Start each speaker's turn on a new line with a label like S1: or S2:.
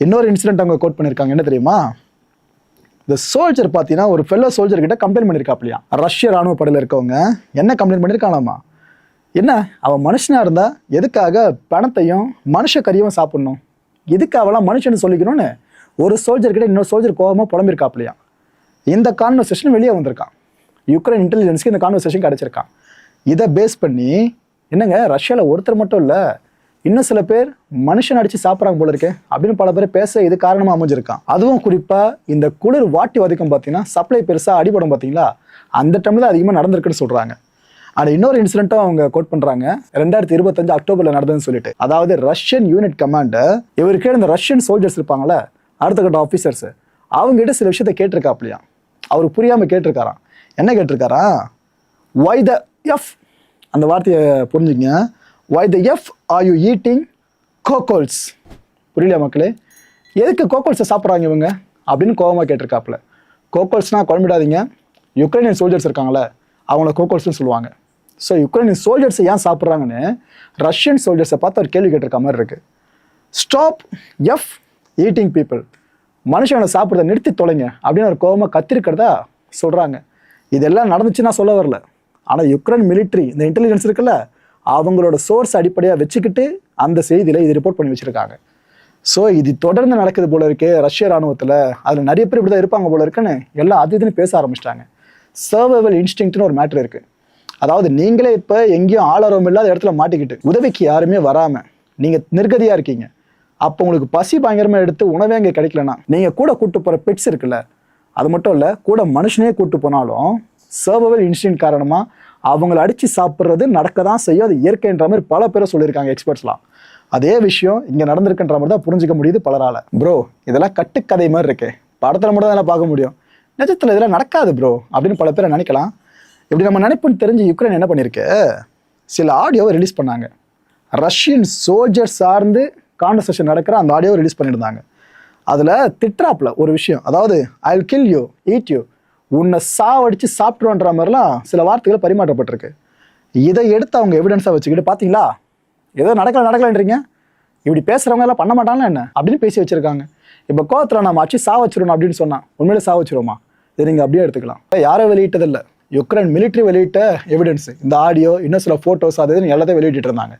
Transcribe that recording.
S1: இன்னொரு இன்சிடென்ட் அவங்க கோட் பண்ணியிருக்காங்க, என்ன தெரியுமா? இந்த சோல்ஜர் பார்த்தீங்கன்னா ஒரு ஃபெல்லோ சோல்ஜர் கிட்ட கம்ப்ளைண்ட் பண்ணியிருக்காப்லையா. ரஷ்ய ராணுவ படையில் இருக்கவங்க என்ன கம்ப்ளைண்ட் பண்ணியிருக்காங்களாமா? என்ன அவன் மனுஷனா இருந்தா எதுக்காக பணத்தையும் மனுஷ கறியும் சாப்பிடணும், எதுக்கு அவெல்லாம் மனுஷன்னு சொல்லிக்கணும்னு ஒரு சோல்ஜர் கிட்ட இன்னொரு சோல்ஜர் கோபமாக புலம்பிருக்காப்லையா. இந்த கான்வர்சேஷன் வெளியே வந்திருக்கான். யுக்ரைன் இன்டெலிஜென்ஸ்க்கு இந்த கான்வர்சேஷன் கிடைச்சிருக்கான். இதை பேஸ் பண்ணி என்னங்க ரஷ்யாவில் ஒருத்தர் மட்டும் இல்லை, இன்னும் சில பேர் மனுஷன் அடிச்சு சாப்பிட்றாங்க போல இருக்கு அப்படின்னு பல பேர் பேச இது காரணமாக அமைஞ்சிருக்கான். அதுவும் குறிப்பாக இந்த குளிர் வாட்டி வதைக்கும் பார்த்தீங்கன்னா சப்ளை பெருசாக அடிபடும் பார்த்தீங்களா, அந்த டைமில் அதிகமாக நடந்திருக்குன்னு சொல்கிறாங்க. ஆனால் இன்னொரு இன்சிடென்ட்டும் அவங்க கோட் பண்ணுறாங்க, 2025 அக்டோபரில் நடந்ததுன்னு சொல்லிட்டு. அதாவது ரஷ்யன் யூனிட் கமாண்டர் இவருக்கு இந்த ரஷ்யன் சோல்ஜர்ஸ் இருப்பாங்களே, அடுத்த கட்ட ஆஃபீஸர்ஸ், அவங்ககிட்ட சில விஷயத்த கேட்டிருக்காப்லையா. அவர் புரியாமல் கேட்டிருக்காராம். என்ன கேட்டிருக்காரா? வை த எஃப், அந்த வார்த்தையை புரிஞ்சுங்க, வை the F are you eating கோகோல்ஸ்? புரியல மக்களே, எதுக்கு கோகோல்ஸை சாப்பிட்றாங்க இவங்க அப்படின்னு கோபமாக கேட்டிருக்காப்புல. கோகோல்ஸ்னால் குழம்பிடாதீங்க, யுக்ரைனியன் சோல்ஜர்ஸ் இருக்காங்களே அவங்கள கோகோல்ஸ்னு சொல்லுவாங்க. ஸோ யுக்ரைனியன் சோல்ஜர்ஸை ஏன் சாப்பிட்றாங்கன்னு ரஷ்யன் சோல்ஜர்ஸை பார்த்து ஒரு கேள்வி கேட்டிருக்க மாதிரி இருக்குது. ஸ்டாப் எஃப் ஈட்டிங் பீப்புள், மனுஷங்களை சாப்பிட்றத நிறுத்தி தொலைங்க அப்படின்னு ஒரு கோபமாக கத்திருக்கிறதா சொல்கிறாங்க. இதெல்லாம் நடந்துச்சுன்னா சொல்ல வரல, ஆனால் யுக்ரைன் மிலிட்ரி இந்த இன்டெலிஜென்ஸ் இருக்குல்ல, அவங்களோட சோர்ஸ் அடிப்படையாக வச்சுக்கிட்டு அந்த செய்தியில் இது ரிப்போர்ட் பண்ணி வச்சுருக்காங்க. ஸோ இது தொடர்ந்து நடக்குது போல இருக்கு ரஷ்ய ராணுவத்தில். அதில் நிறைய பேர் இப்படி தான் இருப்பாங்க போல இருக்குன்னு எல்லாம் அது இதுன்னு பேச ஆரம்பிச்சிட்டாங்க. சர்வைவல் இன்ஸ்டிங்க்ட்னு ஒரு மேட்ரு இருக்குது. அதாவது நீங்களே இப்போ எங்கேயும் ஆளரவம் இல்லாத இடத்துல மாட்டிக்கிட்டு உதவிக்கு யாருமே வராமல் நீங்கள் நிர்கதியாக இருக்கீங்க. அப்போ உங்களுக்கு பசி பயங்கரமாக எடுத்து உணவே அங்கே கிடைக்கலனா நீங்கள் கூட கூட்டு போகிற பெட்ஸ் இருக்குல்ல, அது மட்டும் இல்லை கூட மனுஷனே கூட்டு போனாலும் சர்வைவல் இன்ஸ்டிங்க்ட் காரணமாக அவங்கள அடித்து சாப்பிட்றது நடக்க தான் செய்யும். அது இயற்கைன்ற மாதிரி பல பேரை சொல்லியிருக்காங்க எக்ஸ்பர்ட்ஸ்லாம். அதே விஷயம் இங்கே நடந்திருக்குன்ற மாதிரி தான் புரிஞ்சிக்க முடியுது பலரால். ப்ரோ இதெல்லாம் கட்டுக்கதை மாதிரி இருக்கு, படத்தில் மட்டும் தான் பார்க்க முடியும், நிஜத்தில் இதெல்லாம் நடக்காது ப்ரோ அப்படின்னு பல பேரை நினைக்கலாம். இப்படி நம்ம நினைப்புன்னு தெரிஞ்சு யுக்ரைன் என்ன பண்ணியிருக்கு, சில ஆடியோவை ரிலீஸ் பண்ணாங்க. ரஷ்யன் சோல்ஜர் சார்ந்து கான்வர்சேஷன் நடக்கிற அந்த ஆடியோவை ரிலீஸ் பண்ணியிருந்தாங்க. அதில் திட்ராப்பில் ஒரு விஷயம், அதாவது I will kill you eat you, உன்னை சாவடிச்சு சாப்பிட்ருன்ற மாதிரிலாம் சில வார்த்தைகள் பரிமாற்றப்பட்டிருக்கு. இதை எடுத்து அவங்க எவிடன்ஸாக வச்சுக்கிட்டு பார்த்தீங்களா ஏதோ நடக்கலன்றீங்க, இப்படி பேசுகிறவங்க எல்லாம் பண்ண மாட்டாங்களா என்ன அப்படின்னு பேசி வச்சுருக்காங்க. இப்போ கோவத்தில் நம்ம அச்சு வச்சிடணும் அப்படின்னு சொன்னால் உண்மையிலே வச்சிருவோமா? இதை நீங்கள் அப்படியே எடுத்துக்கலாம். யாரும் வெளியிட்டதில்லை, யுக்ரைன் மிலிட்ரி வெளியிட்ட எவிடன்ஸ், இந்த ஆடியோ இன்னும் சில ஃபோட்டோஸ் அது எல்லாத்தையும் வெளியிட்டு இருந்தாங்க.